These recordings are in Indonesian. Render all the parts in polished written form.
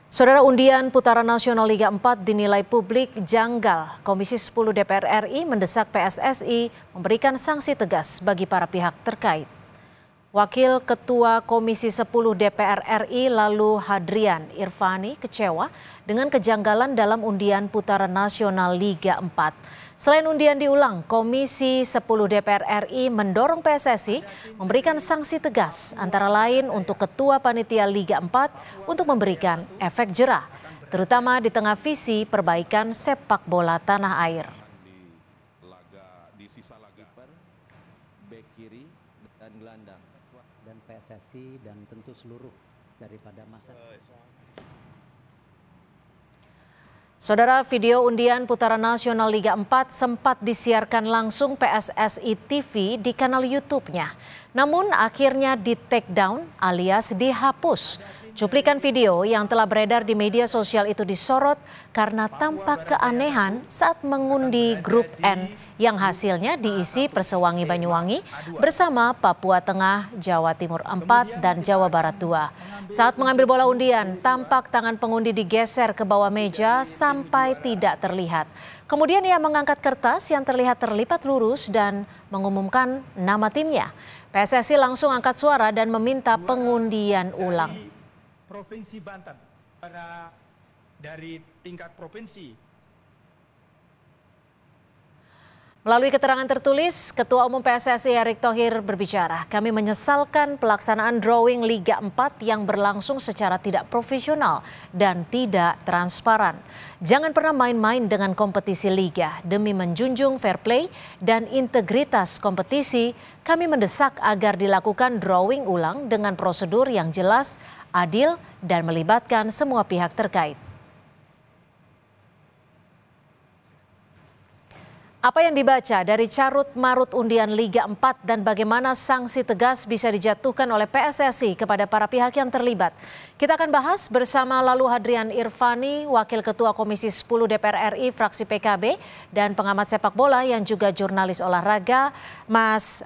Saudara, undian putaran nasional Liga 4 dinilai publik janggal. Komisi 10 DPR RI mendesak PSSI memberikan sanksi tegas bagi para pihak terkait. Wakil Ketua Komisi 10 DPR RI Lalu Hadrian Irfani kecewa dengan kejanggalan dalam undian putaran nasional Liga 4. Selain undian diulang, Komisi 10 DPR RI mendorong PSSI memberikan sanksi tegas, antara lain untuk Ketua Panitia Liga 4 untuk memberikan efek jerah, terutama di tengah visi perbaikan sepak bola tanah air. Bek kiri dan gelandang dan PSSI dan tentu seluruh daripada masyarakat. Saudara, video undian putaran nasional Liga 4 sempat disiarkan langsung PSSI TV di kanal YouTube-nya. Namun akhirnya di take down alias dihapus. Cuplikan video yang telah beredar di media sosial itu disorot karena tampak keanehan saat mengundi grup N yang hasilnya diisi Persewangi Banyuwangi bersama Papua Tengah, Jawa Timur 4, dan Jawa Barat 2. Saat mengambil bola undian, tampak tangan pengundi digeser ke bawah meja sampai tidak terlihat. Kemudian ia mengangkat kertas yang terlihat terlipat lurus dan mengumumkan nama timnya. PSSI langsung angkat suara dan meminta pengundian ulang. Provinsi Banten dari tingkat provinsi. Melalui keterangan tertulis, Ketua Umum PSSI Erick Thohir berbicara, kami menyesalkan pelaksanaan drawing Liga 4 yang berlangsung secara tidak profesional dan tidak transparan. Jangan pernah main-main dengan kompetisi Liga. Demi menjunjung fair play dan integritas kompetisi, kami mendesak agar dilakukan drawing ulang dengan prosedur yang jelas, adil, dan melibatkan semua pihak terkait. Apa yang dibaca dari carut-marut undian Liga 4 dan bagaimana sanksi tegas bisa dijatuhkan oleh PSSI kepada para pihak yang terlibat? Kita akan bahas bersama Lalu Hadrian Irfani, Wakil Ketua Komisi 10 DPR RI fraksi PKB dan pengamat sepak bola yang juga jurnalis olahraga, Mas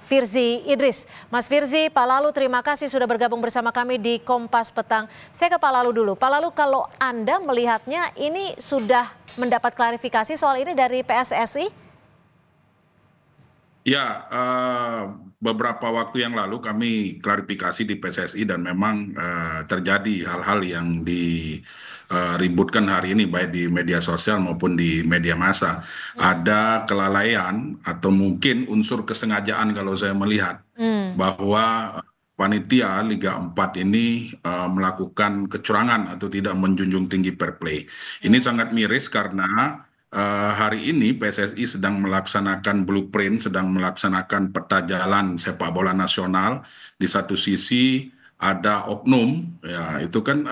Firzi Idris. Mas Firzi, Pak Lalu, terima kasih sudah bergabung bersama kami di Kompas Petang. Saya ke Pak Lalu dulu. Pak Lalu, kalau Anda melihatnya ini sudah mendapat klarifikasi soal ini dari PSSI? Ya, beberapa waktu yang lalu kami klarifikasi di PSSI dan memang terjadi hal-hal yang diributkan hari ini baik di media sosial maupun di media massa. Ada kelalaian atau mungkin unsur kesengajaan kalau saya melihat bahwa panitia Liga 4 ini melakukan kecurangan atau tidak menjunjung tinggi fair play. Ini sangat miris karena hari ini PSSI sedang melaksanakan blueprint, sedang melaksanakan peta jalan sepak bola nasional. Di satu sisi ada oknum, ya itu kan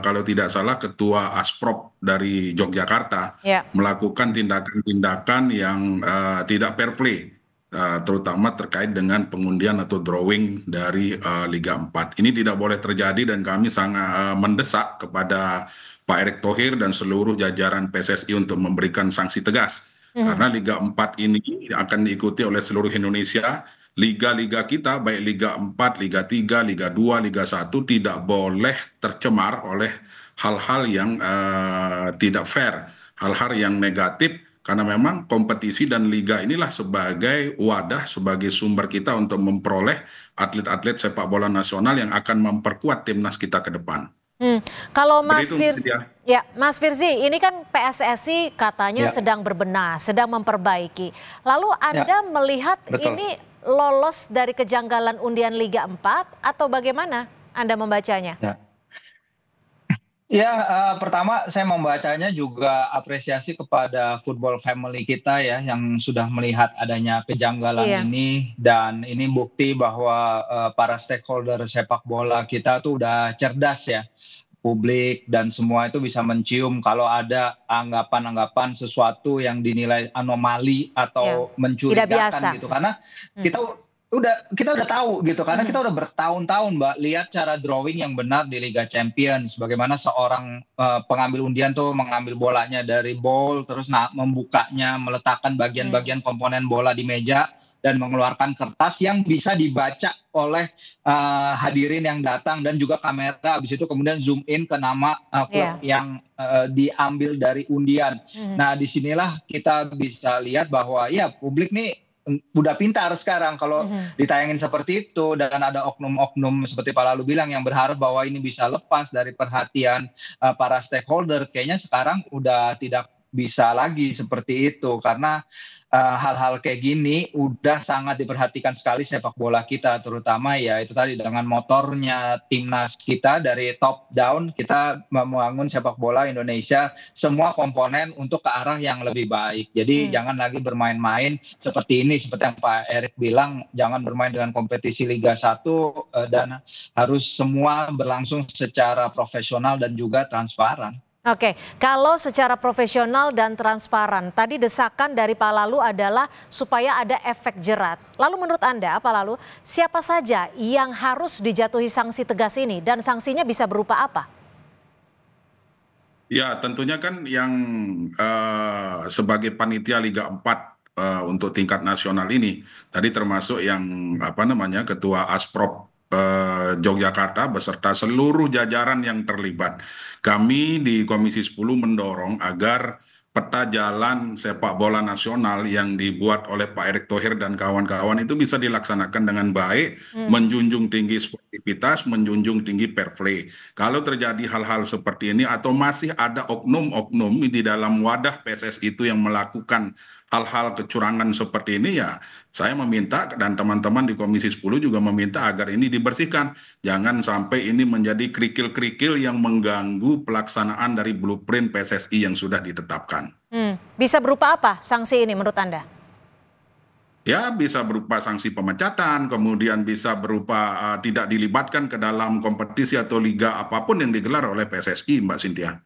kalau tidak salah Ketua Asprop dari Yogyakarta melakukan tindakan-tindakan yang tidak fair play. Terutama terkait dengan pengundian atau drawing dari Liga 4. Ini tidak boleh terjadi dan kami sangat mendesak kepada Pak Erick Thohir dan seluruh jajaran PSSI untuk memberikan sanksi tegas. Karena Liga 4 ini akan diikuti oleh seluruh Indonesia. Liga-liga kita baik Liga 4, Liga 3, Liga 2, Liga 1 tidak boleh tercemar oleh hal-hal yang tidak fair, hal-hal yang negatif. Karena memang kompetisi dan liga inilah sebagai wadah, sebagai sumber kita untuk memperoleh atlet-atlet sepak bola nasional yang akan memperkuat timnas kita ke depan. Kalau Mas Firzi, ini kan PSSI katanya sedang berbenah, sedang memperbaiki. Lalu Anda melihat ini lolos dari kejanggalan undian Liga 4 atau bagaimana Anda membacanya? Ya, pertama saya membacanya juga apresiasi kepada football family kita ya yang sudah melihat adanya kejanggalan ini, dan ini bukti bahwa para stakeholder sepak bola kita tuh udah cerdas ya. Publik dan semua itu bisa mencium kalau ada anggapan-anggapan sesuatu yang dinilai anomali atau mencurigakan gitu, karena kita udah tahu gitu, karena kita udah bertahun-tahun Mbak lihat cara drawing yang benar di Liga Champions, bagaimana seorang pengambil undian tuh mengambil bolanya dari ball terus membukanya, meletakkan bagian-bagian komponen bola di meja, dan mengeluarkan kertas yang bisa dibaca oleh hadirin yang datang, dan juga kamera habis itu kemudian zoom in ke nama klub yang diambil dari undian. Nah, disinilah kita bisa lihat bahwa ya publik nih udah pintar sekarang kalau ditayangin seperti itu, dan ada oknum-oknum seperti Pak Lalu bilang yang berharap bahwa ini bisa lepas dari perhatian para stakeholder. Kayaknya sekarang udah tidak bisa lagi seperti itu, karena hal-hal kayak gini udah sangat diperhatikan sekali sepak bola kita, terutama ya itu tadi dengan motornya timnas kita dari top down, kita membangun sepak bola Indonesia semua komponen untuk ke arah yang lebih baik. Jadi jangan lagi bermain-main seperti ini, seperti yang Pak Erik bilang, jangan bermain dengan kompetisi Liga 1 dan harus semua berlangsung secara profesional dan juga transparan. Oke, kalau secara profesional dan transparan, tadi desakan dari Pak Lalu adalah supaya ada efek jerat. Lalu menurut Anda, Pak Lalu, siapa saja yang harus dijatuhi sanksi tegas ini dan sanksinya bisa berupa apa? Ya, tentunya kan yang sebagai panitia Liga 4 untuk tingkat nasional ini, tadi termasuk yang Ketua Asprop Yogyakarta beserta seluruh jajaran yang terlibat. Kami di Komisi 10 mendorong agar peta jalan sepak bola nasional yang dibuat oleh Pak Erick Thohir dan kawan-kawan itu bisa dilaksanakan dengan baik, menjunjung tinggi sportivitas, menjunjung tinggi fair play. Kalau terjadi hal-hal seperti ini atau masih ada oknum-oknum di dalam wadah PSSI itu yang melakukan hal-hal kecurangan seperti ini, ya saya meminta dan teman-teman di Komisi 10 juga meminta agar ini dibersihkan. Jangan sampai ini menjadi kerikil-kerikil yang mengganggu pelaksanaan dari blueprint PSSI yang sudah ditetapkan. Bisa berupa apa sanksi ini menurut Anda? Ya, bisa berupa sanksi pemecatan, kemudian bisa berupa tidak dilibatkan ke dalam kompetisi atau liga apapun yang digelar oleh PSSI, Mbak Cynthia.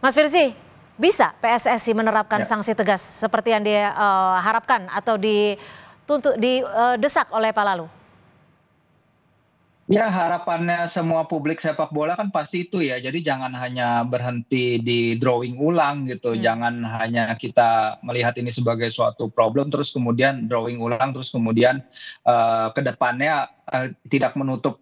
Mas Firzi, bisa PSSI menerapkan sanksi tegas seperti yang dia harapkan atau didesak oleh Pak Lalu? Ya, harapannya semua publik sepak bola kan pasti itu ya. Jadi jangan hanya berhenti di drawing ulang gitu. Jangan hanya kita melihat ini sebagai suatu problem terus kemudian drawing ulang, terus kemudian ke depannya tidak menutup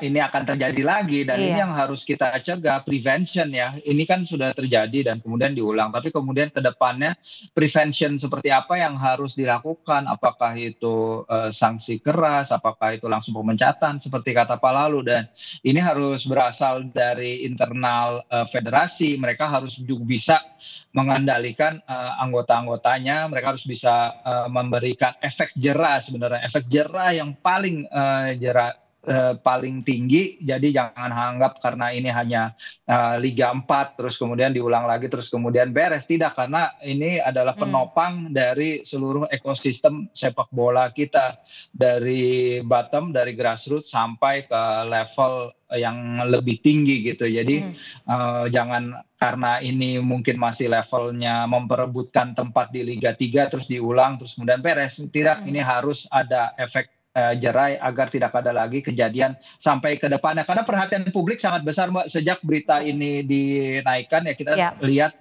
ini akan terjadi lagi, dan ini yang harus kita cegah, prevention ya. Ini kan sudah terjadi dan kemudian diulang, tapi kemudian ke depannya prevention seperti apa yang harus dilakukan, apakah itu sanksi keras, apakah itu langsung pemecatan seperti kata Pak Lalu, dan ini harus berasal dari internal federasi. Mereka harus juga bisa mengendalikan anggota-anggotanya, mereka harus bisa memberikan efek jerah, sebenarnya efek jerah yang paling paling tinggi. Jadi jangan anggap karena ini hanya Liga 4 terus kemudian diulang lagi terus kemudian beres. Tidak, karena ini adalah penopang dari seluruh ekosistem sepak bola kita, dari bottom, dari grassroots sampai ke level yang lebih tinggi gitu. Jadi jangan karena ini mungkin masih levelnya memperebutkan tempat di Liga 3 terus diulang terus kemudian beres. Tidak, ini harus ada efek jerai agar tidak ada lagi kejadian sampai ke depannya, karena perhatian publik sangat besar, Mbak. Sejak berita ini dinaikkan ya kita lihat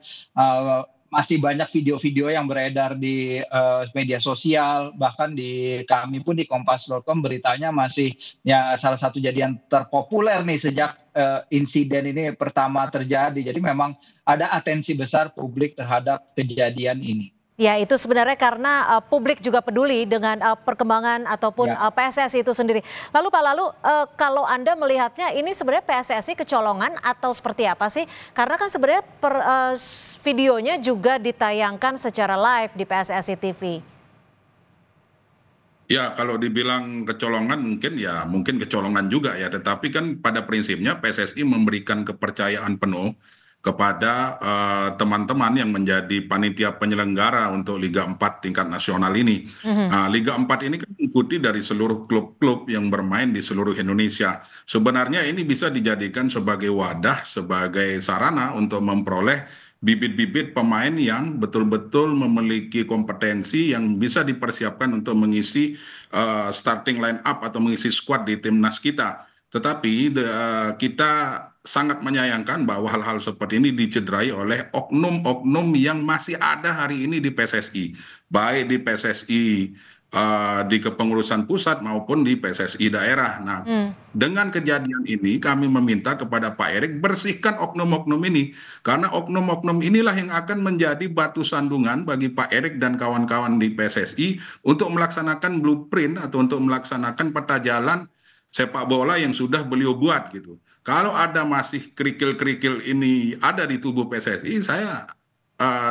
masih banyak video-video yang beredar di media sosial, bahkan di kami pun di kompas.com beritanya masih ya salah satu jadian terpopuler nih sejak insiden ini pertama terjadi. Jadi memang ada atensi besar publik terhadap kejadian ini. Ya, itu sebenarnya karena publik juga peduli dengan perkembangan ataupun PSSI itu sendiri. Lalu Pak Lalu, kalau Anda melihatnya ini sebenarnya PSSI kecolongan atau seperti apa sih? Karena kan sebenarnya videonya juga ditayangkan secara live di PSSI TV. Ya, kalau dibilang kecolongan mungkin kecolongan juga ya. Tetapi kan pada prinsipnya PSSI memberikan kepercayaan penuh kepada teman-teman yang menjadi panitia penyelenggara untuk Liga 4 tingkat nasional ini. Liga 4 ini kan mengikuti dari seluruh klub-klub yang bermain di seluruh Indonesia. Sebenarnya ini bisa dijadikan sebagai wadah, sebagai sarana untuk memperoleh bibit-bibit pemain yang betul-betul memiliki kompetensi yang bisa dipersiapkan untuk mengisi starting line up atau mengisi squad di timnas kita. Tetapi kita sangat menyayangkan bahwa hal-hal seperti ini dicederai oleh oknum-oknum yang masih ada hari ini di PSSI. Baik di PSSI di kepengurusan pusat maupun di PSSI daerah. Nah, dengan kejadian ini kami meminta kepada Pak Erik bersihkan oknum-oknum ini, karena oknum-oknum inilah yang akan menjadi batu sandungan bagi Pak Erik dan kawan-kawan di PSSI untuk melaksanakan blueprint atau untuk melaksanakan peta jalan sepak bola yang sudah beliau buat gitu. Kalau ada masih kerikil-kerikil ini ada di tubuh PSSI, saya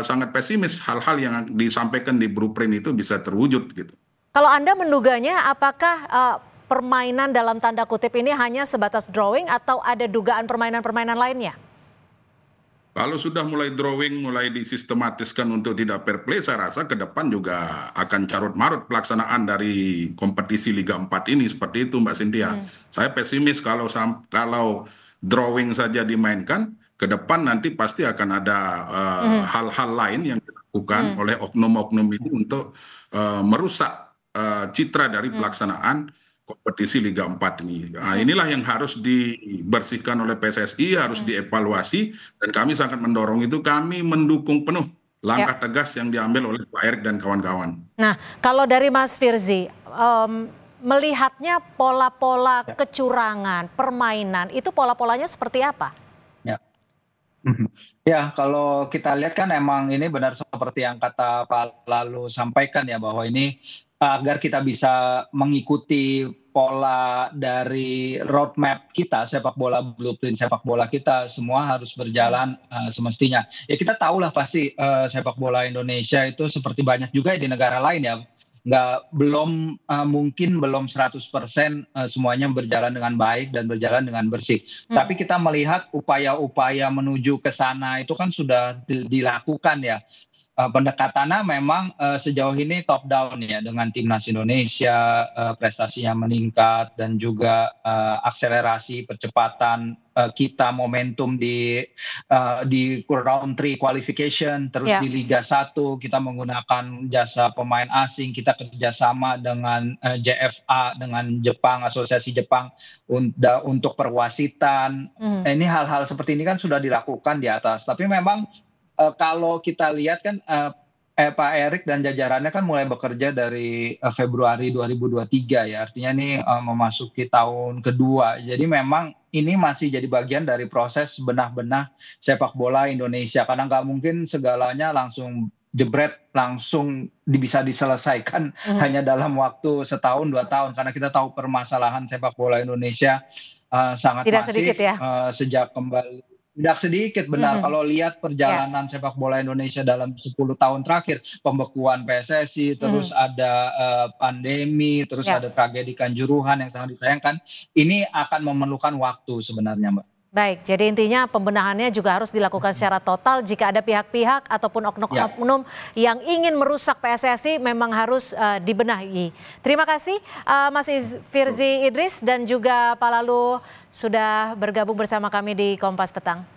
sangat pesimis hal-hal yang disampaikan di blueprint itu bisa terwujud gitu. Kalau Anda menduganya, apakah permainan dalam tanda kutip ini hanya sebatas drawing atau ada dugaan permainan-permainan lainnya? Kalau sudah mulai drawing, mulai disistematiskan untuk tidak fair play, saya rasa ke depan juga akan carut-marut pelaksanaan dari kompetisi Liga 4 ini. Seperti itu Mbak Cynthia. Saya pesimis kalau drawing saja dimainkan, ke depan nanti pasti akan ada hal-hal lain yang dilakukan oleh oknum-oknum ini untuk merusak citra dari pelaksanaan kompetisi Liga 4 ini. Nah, inilah yang harus dibersihkan oleh PSSI, harus dievaluasi, dan kami sangat mendorong itu. Kami mendukung penuh langkah tegas yang diambil oleh Pak Erik dan kawan-kawan. Nah, kalau dari Mas Firzi, melihatnya pola-pola kecurangan, permainan, itu pola-polanya seperti apa? Ya, kalau kita lihat kan emang ini benar seperti yang kata Pak Lalu sampaikan ya, bahwa ini agar kita bisa mengikuti pola dari roadmap kita sepak bola, blueprint sepak bola kita, semua harus berjalan semestinya. Ya kita tahulah pasti sepak bola Indonesia itu seperti banyak juga di negara lain ya, mungkin belum 100% semuanya berjalan dengan baik dan berjalan dengan bersih. Tapi kita melihat upaya-upaya menuju ke sana itu kan sudah dilakukan ya. Pendekatannya memang sejauh ini top down ya, dengan timnas Indonesia prestasinya meningkat, dan juga akselerasi percepatan kita momentum di round 3 qualification, terus di Liga 1 kita menggunakan jasa pemain asing, kita kerjasama dengan JFA, dengan Jepang, Asosiasi Jepang untuk perwasitan. Ini hal-hal seperti ini kan sudah dilakukan di atas, tapi memang kalau kita lihat kan Pak Erik dan jajarannya kan mulai bekerja dari Februari 2023 ya, artinya ini memasuki tahun kedua. Jadi memang ini masih jadi bagian dari proses benah-benah sepak bola Indonesia, karena nggak mungkin segalanya langsung jebret, langsung bisa diselesaikan hanya dalam waktu setahun 2 tahun, karena kita tahu permasalahan sepak bola Indonesia sangat masif sejak kembali. Tidak sedikit, benar. Kalau lihat perjalanan sepak bola Indonesia dalam 10 tahun terakhir, pembekuan PSSI, terus ada pandemi, terus ada tragedi Kanjuruhan yang sangat disayangkan, ini akan memerlukan waktu sebenarnya, Mbak. Baik, jadi intinya pembenahannya juga harus dilakukan secara total. Jika ada pihak-pihak ataupun oknum-oknum yang ingin merusak PSSI, memang harus dibenahi. Terima kasih Mas Firzi Idris dan juga Pak Lalu sudah bergabung bersama kami di Kompas Petang.